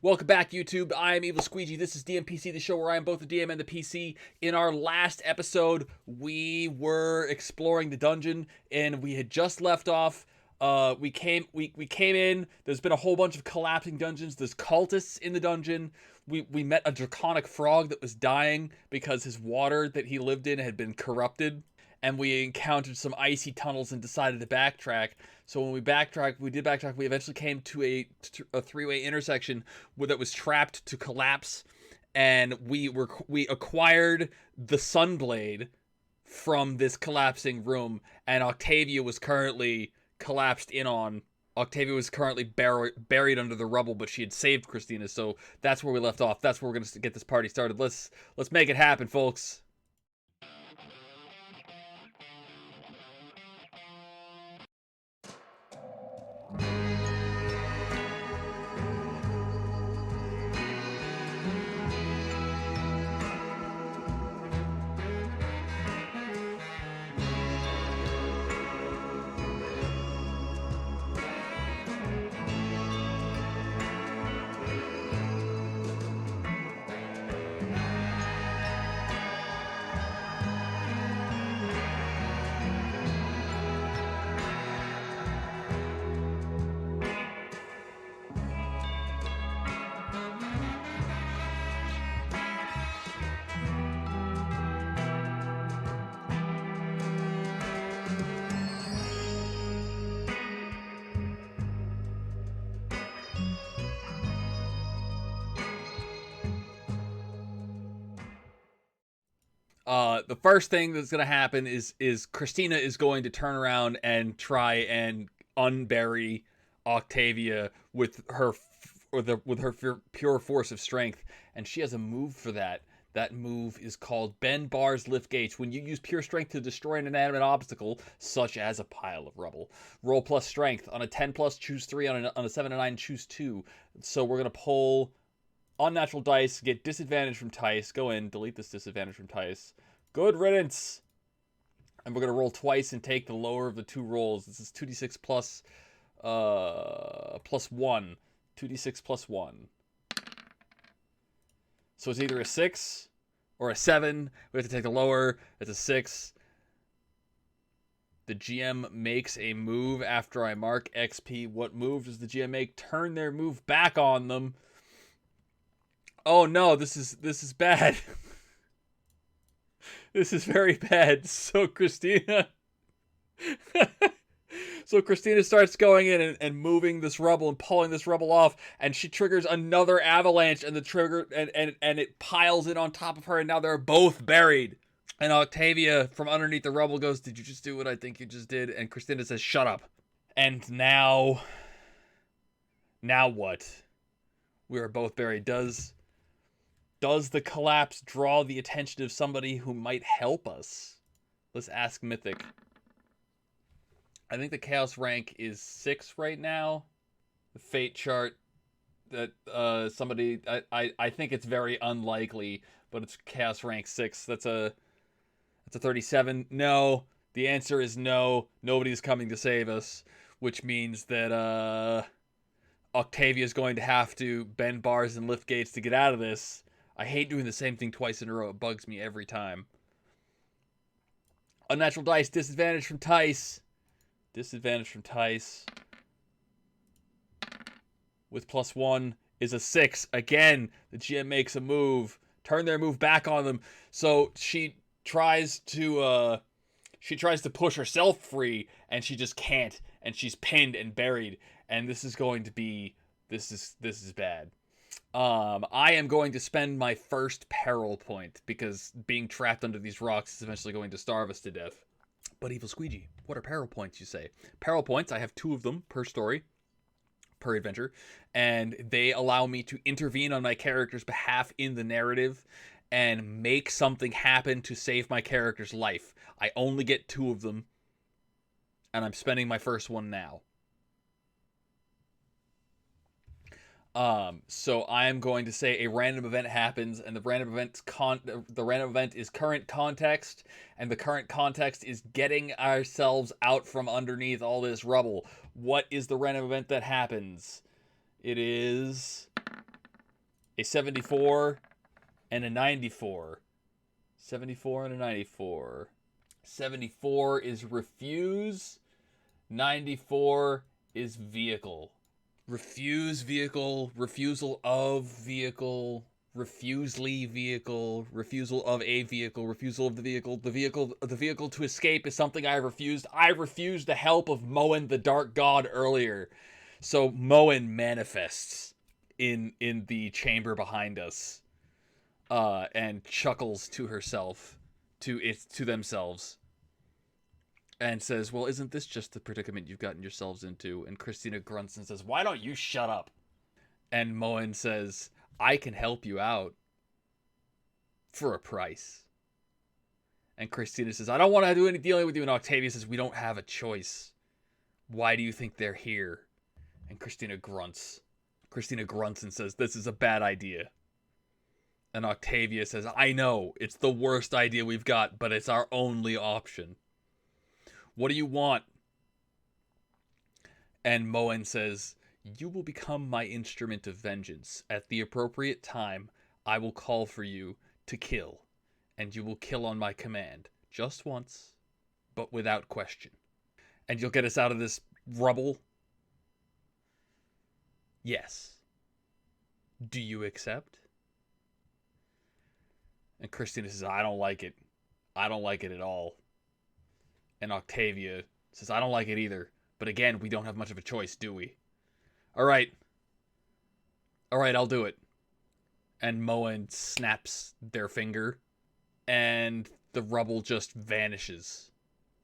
Welcome back, YouTube. I am Evil Squeegee. This is DMPC, the show where I am both the DM and the PC. In our last episode, we were exploring the dungeon, and we had just left off. We came in. There's been a whole bunch of collapsing dungeons. There's cultists in the dungeon. We met a draconic frog that was dying because his water that he lived in had been corrupted. And we encountered some icy tunnels and decided to backtrack. So when we did backtrack, we eventually came to a three-way intersection that was trapped to collapse, and we acquired the Sunblade from this collapsing room, and Octavia was currently collapsed in on. Octavia was currently buried under the rubble, but she had saved Christina, so that's where we left off. That's where we're gonna get this party started. Let's make it happen, folks. The first thing that's going to happen is Christina is going to turn around and try and unbury Octavia with her pure force of strength, and she has a move for that. That move is called Bend Bars Lift Gates. When you use pure strength to destroy an inanimate obstacle, such as a pile of rubble, roll plus strength. On a 10 plus, choose 3. On a 7 to 9, choose 2. So we're going to pull unnatural dice, get disadvantage from Tice. Go in, delete this disadvantage from Tice. Good riddance. And we're going to roll twice and take the lower of the two rolls. This is 2d6 plus 1. 2d6 plus 1. So it's either a 6 or a 7. We have to take the lower. It's a 6. The GM makes a move after I mark XP. What move does the GM make? Turn their move back on them. Oh no, this is bad. This is very bad. So Christina starts going in and moving this rubble and pulling this rubble off, and she triggers another avalanche, and the trigger and it piles in on top of her, and now they're both buried. And Octavia from underneath the rubble goes, "Did you just do what I think you just did?" And Christina says, "Shut up." And now what? We are both buried. Does the collapse draw the attention of somebody who might help us? Let's ask Mythic. I think the Chaos rank is 6 right now. The Fate chart that somebody... I think it's very unlikely, but it's Chaos rank 6. That's a 37. No. The answer is no. Nobody's coming to save us, which means that Octavia is going to have to bend bars and lift gates to get out of this. I hate doing the same thing twice in a row. It bugs me every time. Unnatural dice. Disadvantage from Tice. Disadvantage from Tice. With plus 1 is a 6. Again, the GM makes a move. Turn their move back on them. So she tries to push herself free, and she just can't. And she's pinned and buried. And this is going to be... This is bad. I am going to spend my first peril point, because being trapped under these rocks is eventually going to starve us to death. But Evil Squeegee, what are peril points, you say? Peril points, I have 2 of them per story, per adventure, and they allow me to intervene on my character's behalf in the narrative and make something happen to save my character's life. I only get 2 of them, and I'm spending my first one now. So I am going to say a random event happens, and the random event is current context, and the current context is getting ourselves out from underneath all this rubble. What is the random event that happens? It is a 74, and a 94. 74 and a 94. 74 is refuse. 94 is vehicle. Refuse vehicle, refusal of vehicle, refusely vehicle, refusal of a vehicle, refusal of the vehicle. The vehicle to escape is something I refused. I refused the help of Moen, the dark god, earlier. So Moen manifests in the chamber behind us, and chuckles to herself, to themselves, and says, "Well, isn't this just the predicament you've gotten yourselves into?" And Christina grunts and says, "Why don't you shut up?" And Moen says, "I can help you out for a price." And Christina says, "I don't want to do any dealing with you." And Octavia says, "We don't have a choice. Why do you think they're here?" And Christina grunts. Christina grunts and says, "This is a bad idea." And Octavia says, "I know, it's the worst idea we've got, but it's our only option. What do you want?" And Moen says, "You will become my instrument of vengeance. At the appropriate time, I will call for you to kill, and you will kill on my command, just once, but without question. And you'll get us out of this rubble? Yes. Do you accept?" And Christina says, "I don't like it. I don't like it at all." And Octavia says, "I don't like it either. But again, we don't have much of a choice, do we?" All right, I'll do it." And Moen snaps their finger, and the rubble just vanishes,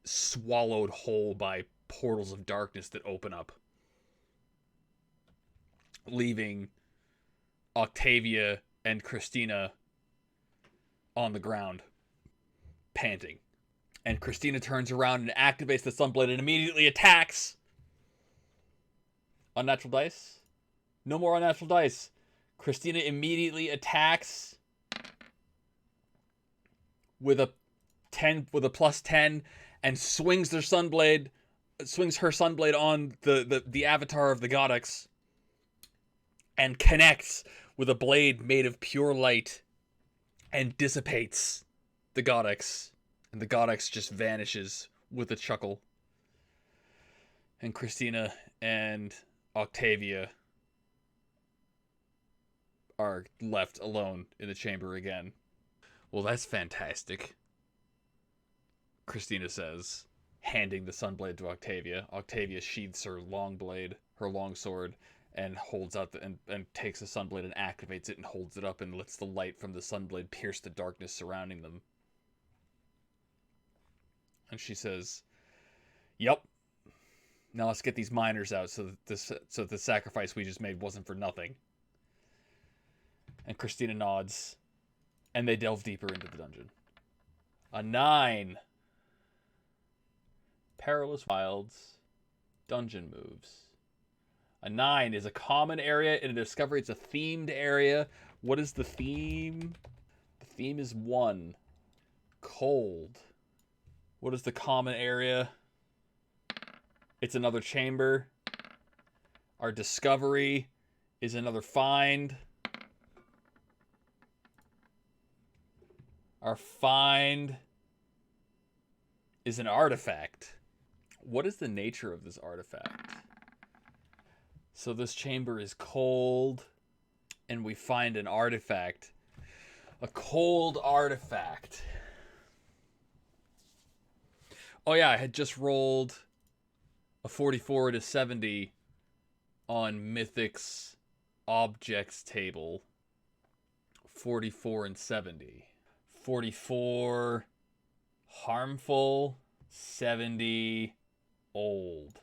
swallowed whole by portals of darkness that open up, leaving Octavia and Christina on the ground, panting. And Christina turns around and activates the Sunblade and immediately attacks. Unnatural dice? No more unnatural dice. Christina immediately attacks with a +10 and swings her Sunblade on the avatar of the Goddess and connects with a blade made of pure light and dissipates the Goddess. And the Goddess just vanishes with a chuckle. And Christina and Octavia are left alone in the chamber again. "Well, that's fantastic," Christina says, handing the Sunblade to Octavia. Octavia sheathes her long blade, her long sword, and holds out and takes the Sunblade and activates it and holds it up and lets the light from the Sunblade pierce the darkness surrounding them. And she says, "Yep. Now let's get these miners out so the sacrifice we just made wasn't for nothing." And Christina nods, and they delve deeper into the dungeon. A 9. Perilous Wilds dungeon moves. A 9 is a common area. In a discovery, it's a themed area. What is the theme? The theme is 1. Cold. What is the common area? It's another chamber. Our discovery is another find. Our find is an artifact. What is the nature of this artifact? So this chamber is cold, and we find an artifact. A cold artifact. Oh yeah, I had just rolled a 44 to 70 on Mythic's objects table. 44 and 70. 44 harmful, 70 old.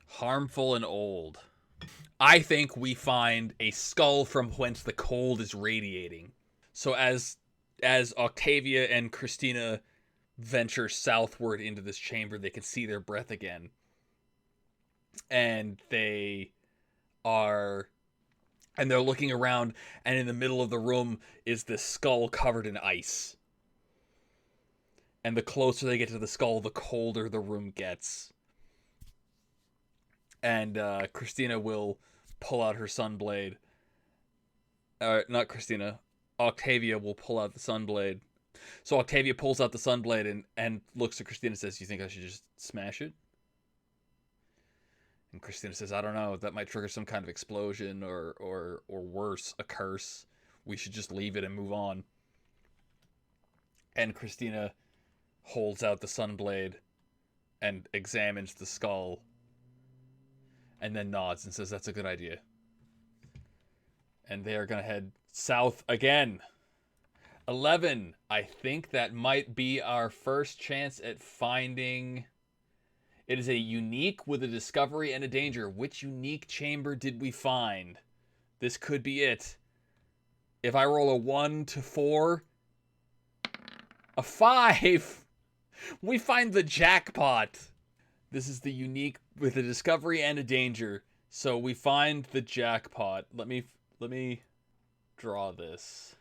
Harmful and old. I think we find a skull from whence the cold is radiating. So as Octavia and Christina venture southward into this chamber, they can see their breath again. And they're looking around, and in the middle of the room is this skull covered in ice. And the closer they get to the skull, the colder the room gets. And Christina will pull out her Sunblade not Christina, Octavia will pull out the Sunblade. So Octavia pulls out the Sunblade and looks at Christina and says, "You think I should just smash it?" And Christina says, "I don't know. That might trigger some kind of explosion or worse, a curse. We should just leave it and move on." And Christina holds out the Sunblade and examines the skull and then nods and says, "That's a good idea." And they are going to head south again. 11. I think that might be our first chance at finding... It is a unique with a discovery and a danger. Which unique chamber did we find? This could be it. If I roll a 1 to 4, a 5, we find the jackpot. This is the unique with a discovery and a danger. So we find the jackpot. Let me draw this.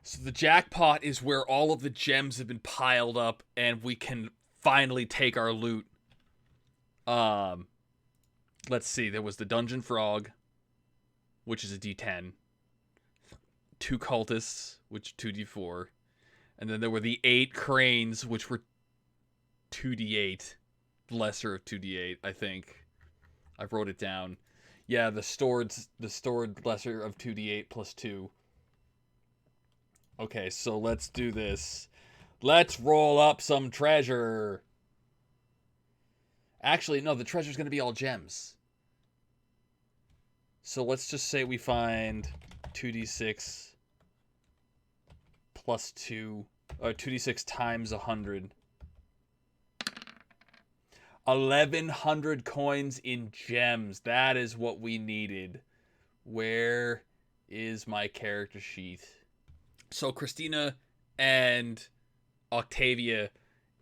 So the jackpot is where all of the gems have been piled up and we can finally take our loot. Let's see. There was the dungeon frog, which is a D10. 2 cultists, which 2D4. And then there were the 8 cranes, which were 2D8. Lesser of 2D8, I think. I wrote it down. Yeah, the stored lesser of 2D8 plus 2. Okay, so let's do this. Let's roll up some treasure. Actually, no, the treasure's going to be all gems. So let's just say we find 2d6 plus 2, or 2d6 times 100. 1,100 coins in gems. That is what we needed. Where is my character sheet? So Christina and Octavia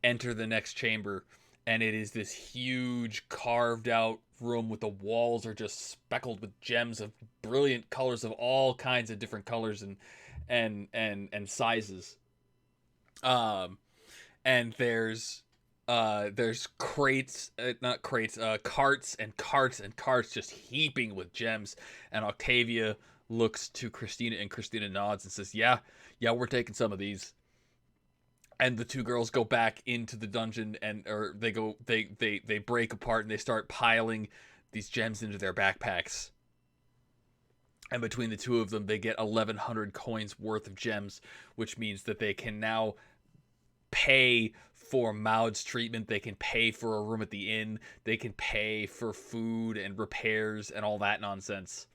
enter the next chamber, and it is this huge carved out room with the walls are just speckled with gems of brilliant colors of all kinds of different colors and sizes. And there's crates, not crates, carts and carts and carts just heaping with gems. And Octavia looks to Christina, and Christina nods and says, yeah, we're taking some of these. And the two girls go back into the dungeon, they break apart and they start piling these gems into their backpacks. And between the two of them, they get 1,100 coins worth of gems, which means that they can now pay for Maud's treatment. They can pay for a room at the inn. They can pay for food and repairs and all that nonsense.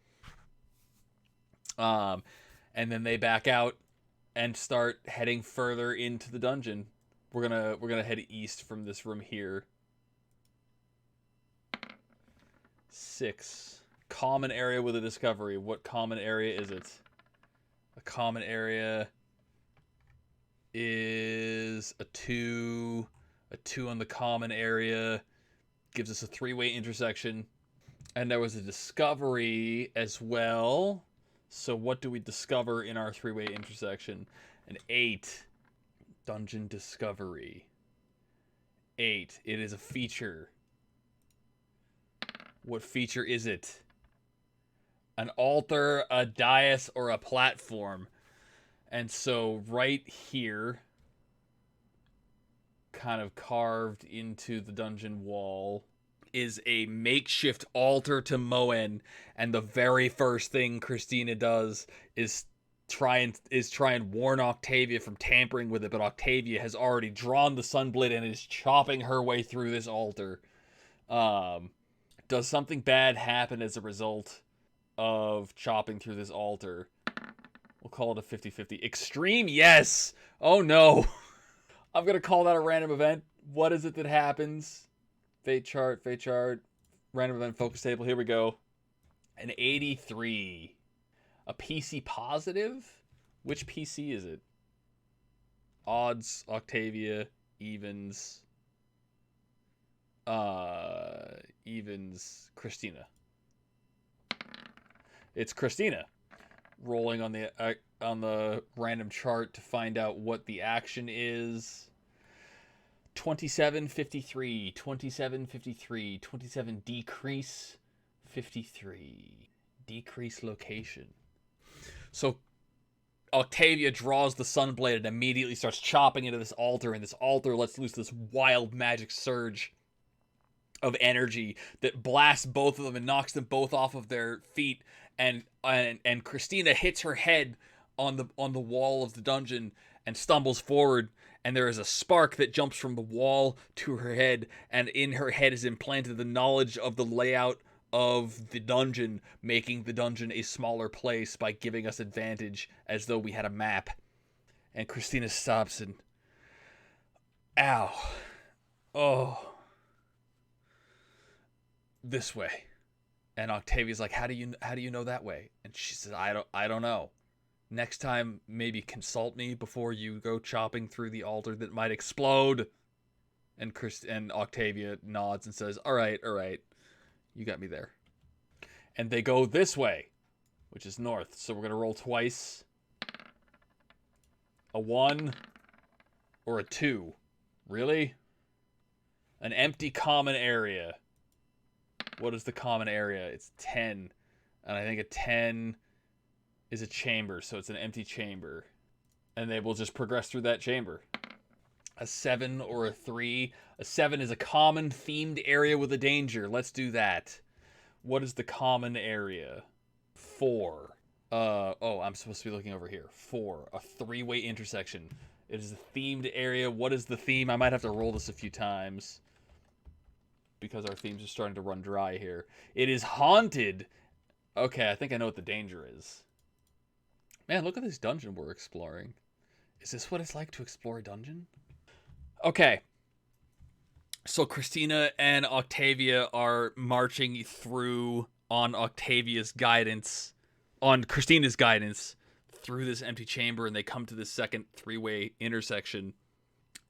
And then they back out and start heading further into the dungeon. We're gonna head east from this room here. 6. Common area with a discovery. What common area is it? A common area is a 2. A 2 on the common area gives us a 3-way intersection. And there was a discovery as well. So what do we discover in our 3-way intersection? An 8. Dungeon discovery. 8. It is a feature. What feature is it? An altar, a dais, or a platform. And so right here, kind of carved into the dungeon wall, is a makeshift altar to Moen, and the very first thing Christina does is try and warn Octavia from tampering with it, but Octavia has already drawn the Sunblade and is chopping her way through this altar. Does something bad happen as a result of chopping through this altar? We'll call it a 50-50. Extreme, yes! Oh no! I'm gonna call that a random event. What is it that happens? Fate chart, random event focus table, here we go. An 83. A PC positive? Which PC is it? Odds, Octavia, evens. Evens, Christina. It's Christina. Rolling on the random chart to find out what the action is. 2753, 2753, 27 decrease 53, decrease location. So Octavia draws the Sunblade and immediately starts chopping into this altar, and this altar lets loose this wild magic surge of energy that blasts both of them and knocks them both off of their feet. And Christina hits her head on the wall of the dungeon and stumbles forward. And there is a spark that jumps from the wall to her head, and in her head is implanted the knowledge of the layout of the dungeon, making the dungeon a smaller place by giving us advantage as though we had a map. And Christina stops and, ow, oh, this way. And Octavia's like, how do you know that way? And she says, I don't know. Next time, maybe consult me before you go chopping through the altar that might explode. And Octavia nods and says, all right, you got me there. And they go this way, which is north. So we're gonna roll twice. A 1 or a 2. Really? An empty common area. What is the common area? It's 10. And I think a 10 is a chamber, so it's an empty chamber. And they will just progress through that chamber. A 7 or a 3. A 7 is a common themed area with a danger. Let's do that. What is the common area? 4. I'm supposed to be looking over here. 4. A 3-way intersection. It is a themed area. What is the theme? I might have to roll this a few times, because our themes are starting to run dry here. It is haunted. Okay, I think I know what the danger is. Man, look at this dungeon we're exploring. Is this what it's like to explore a dungeon? Okay. So Christina and Octavia are marching through on Christina's guidance, through this empty chamber, and they come to this second 3-way intersection.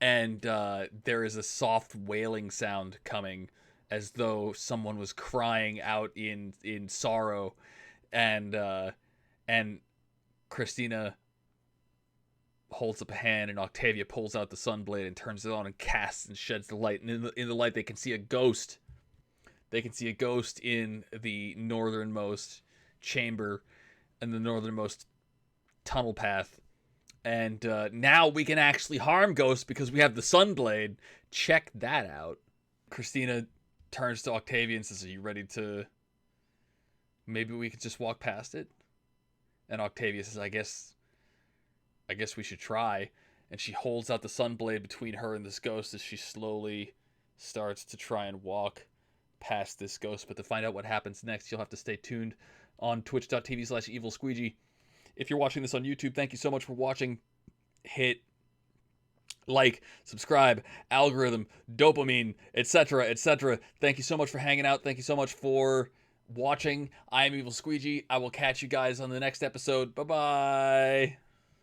And there is a soft wailing sound coming, as though someone was crying out in sorrow. And Christina holds up a hand, and Octavia pulls out the Sunblade and turns it on and casts and sheds the light. And in the light, they can see a ghost. They can see a ghost in the northernmost chamber and the northernmost tunnel path. And now we can actually harm ghosts because we have the Sunblade. Check that out. Christina turns to Octavia and says, are you ready to... Maybe we could just walk past it? And Octavia says, I guess we should try. And she holds out the Sunblade between her and this ghost as she slowly starts to try and walk past this ghost. But to find out what happens next, you'll have to stay tuned on twitch.tv/evilsqueegee. If you're watching this on YouTube, thank you so much for watching. Hit like, subscribe, algorithm, dopamine, etc., etc. Thank you so much for hanging out. Thank you so much for watching. I am Evil Squeegee. I will catch you guys on the next episode. Bye-bye.